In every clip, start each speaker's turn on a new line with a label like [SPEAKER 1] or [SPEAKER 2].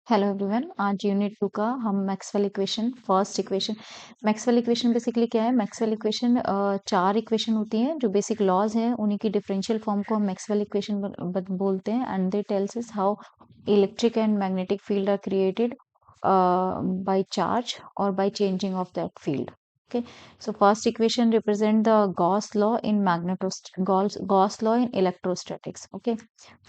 [SPEAKER 1] Hello everyone. आज unit 2 का हम Maxwell equation first equation. Maxwell equation basically क्या है? मैक्सवेल इक्वेशन चार इक्वेशन होती हैं जो बेसिक लॉज हैं, उन्हीं की डिफरेंशियल फॉर्म को हम मैक्सवेल इक्वेशन बोलते हैं। And they tells us how electric and magnetic field are created by charge और by changing of that field. Okay, so first equation represent the Gauss law in Gauss law in electrostatics. Okay,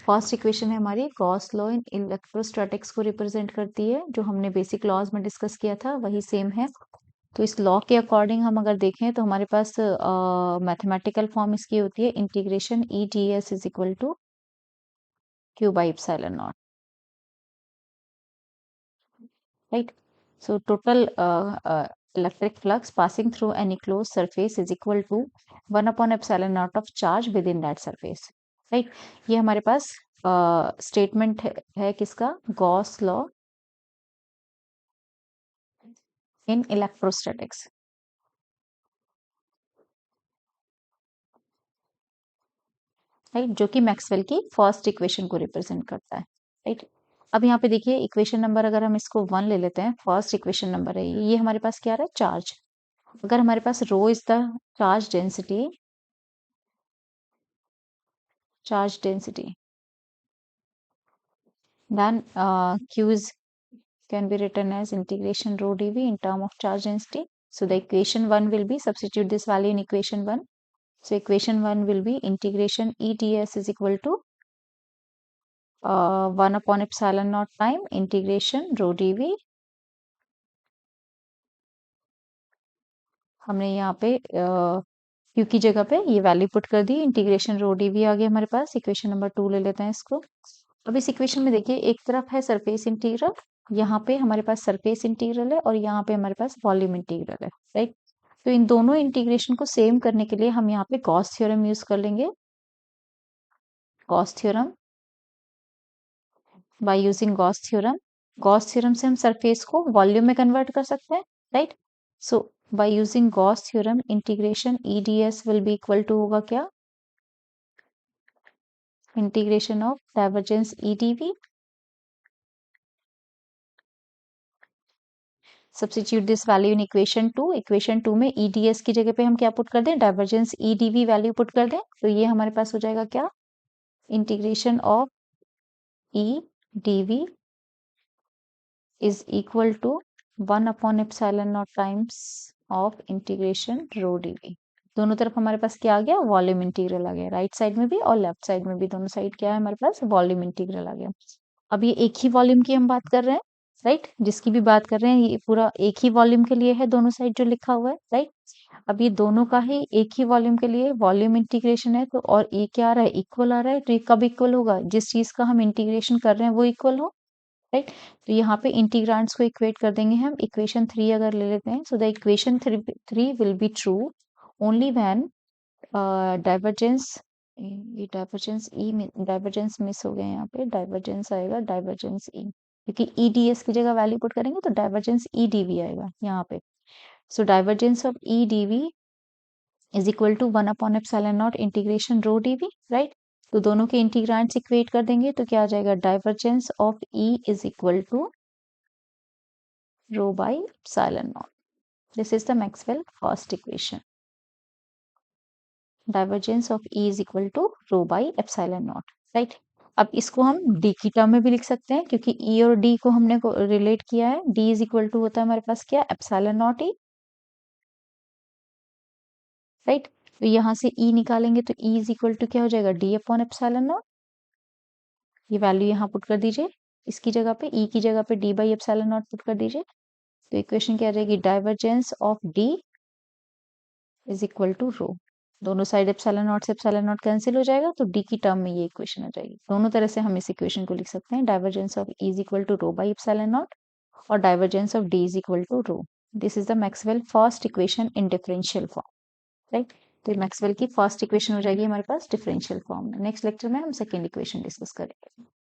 [SPEAKER 1] first equation है हमारी Gauss law in electrostatics को represent करती है। जो हमने basic laws में discuss किया था वही सेम है। तो इस लॉ के अकॉर्डिंग हम अगर देखें तो हमारे पास मैथमेटिकल फॉर्म इसकी होती है integration E D S is equal to Q by epsilon not, right. So total electric flux passing through any closed surface is equal to 1 upon epsilon naught of charge within that surface, right। ये हमारे पास statement है किसका? Gauss law in electrostatics, right, जो कि Maxwell की first equation को represent करता है, राइट। अब यहाँ पे देखिए इक्वेशन नंबर अगर हम इसको 1 ले लेते हैं, फर्स्ट इक्वेशन नंबर है ये हमारे पास क्या आ रहा है? चार्ज। अगर हमारे पास rho is the charge density then q is can be written as integration rho dv in term of charge density. So the equation 1 will be, substitute this value in equation 1. So equation 1 will be integration e ds is equal to 1 upon epsilon naught time integration rho dv. हमने यहाँ पे q की जगह पे ये value put कर दी, integration रो dv आ गया हमारे पास। इक्वेशन नंबर 2 ले लेते हैं इसको। अब इस इक्वेशन में देखिए एक तरफ है सरफेस इंटीग्रल, यहाँ पे हमारे पास सरफेस इंटीग्रल है और यहाँ पे हमारे पास वॉल्यूम इंटीग्रल है, राइट। तो इन दोनों इंटीग्रेशन को सेम करने के लिए हम यहाँ पे गॉस थ्योरम यूज कर लेंगे। Gauss theorem, bye using Gauss theorem से हम सरफेस को वॉल्यूम में कन्वर्ट कर सकते हैं, right. So by using Gauss theorem integration E D S will be equal to होगा क्या? Integration of divergence E D V. Substitute this value in equation 2। Equation 2 में ई डी एस की जगह पे हम क्या पुट कर दें? Divergence E D V value put कर दें। तो ये हमारे पास हो जाएगा क्या? Integration of E D V is equal to 1 upon epsilon naught times of integration rho dv। दोनों तरफ हमारे पास क्या आ गया? वॉल्यूम इंटीग्रल आ गया, राइट साइड में भी और लेफ्ट साइड में भी, दोनों साइड क्या है हमारे पास? वॉल्यूम इंटीग्रल आ गया। अब ये एक ही वॉल्यूम की हम बात कर रहे हैं, राइट, जिसकी भी बात कर रहे हैं ये पूरा एक ही वॉल्यूम के लिए है, दोनों साइड जो लिखा हुआ है, राइट। अब ये दोनों का ही एक ही वॉल्यूम के लिए वॉल्यूम इंटीग्रेशन है, तो और ये क्या आ रहा है? इक्वल आ रहा है। तो ये कब इक्वल होगा? जिस चीज का हम इंटीग्रेशन कर रहे हैं वो इक्वल हो, राइट। तो यहाँ पे इंटीग्रांड्स को इक्वेट कर देंगे हम। इक्वेशन 3 अगर ले लेते हैं, so the equation 3 will be true only when divergence, ये डाइवर्जेंस मिस हो गया, यहाँ पे डाइवर्जेंस आएगा, डाइवर्जेंस ई, क्योंकि ई डी एस की जगह वैल्यू पुट करेंगे तो डाइवर्जेंस ई डी वी आएगा यहाँ पे। So divergence of E D V is equal to 1 upon epsilon naught integration rho D V, right. तो दोनों के इंटीग्रांड्स इक्वेट कर देंगे तो क्या आ जाएगा? Divergence of E is equal to rho by epsilon not. This is the Maxwell first equation. Divergence of E is equal to rho by epsilon not, right. अब इसको हम डी की टर्म में भी लिख सकते हैं, क्योंकि ई और डी को हमने रिलेट किया है। डी इज इक्वल टू होता है हमारे पास क्या? Epsilon not E, right. तो यहाँ से ई निकालेंगे तो ई इज इक्वल टू क्या हो जाएगा? D upon epsilon naught. ये वैल्यू यहाँ पुट कर दीजिए, इसकी जगह पे ई की जगह पे D by epsilon naught put कर दीजिए। तो इक्वेशन क्या आ जाएगी? Divergence of D is equal to rho. दोनों साइड एप्सिलॉन नॉट कैंसिल हो जाएगा, तो डी की टर्म में ये इक्वेशन आ जाएगी। दोनों तरह से हम इस इक्वेशन को लिख सकते हैं। Divergence of E is equal to rho by epsilon naught और divergence of D is equal to rho. This is the Maxwell first equation in differential form, right. तो मैक्सवेल की फर्स्ट इक्वेशन हो जाएगी हमारे पास डिफरेंशियल फॉर्म में। Next lecture में हम सेकेंड इक्वेशन डिस्कस करेंगे।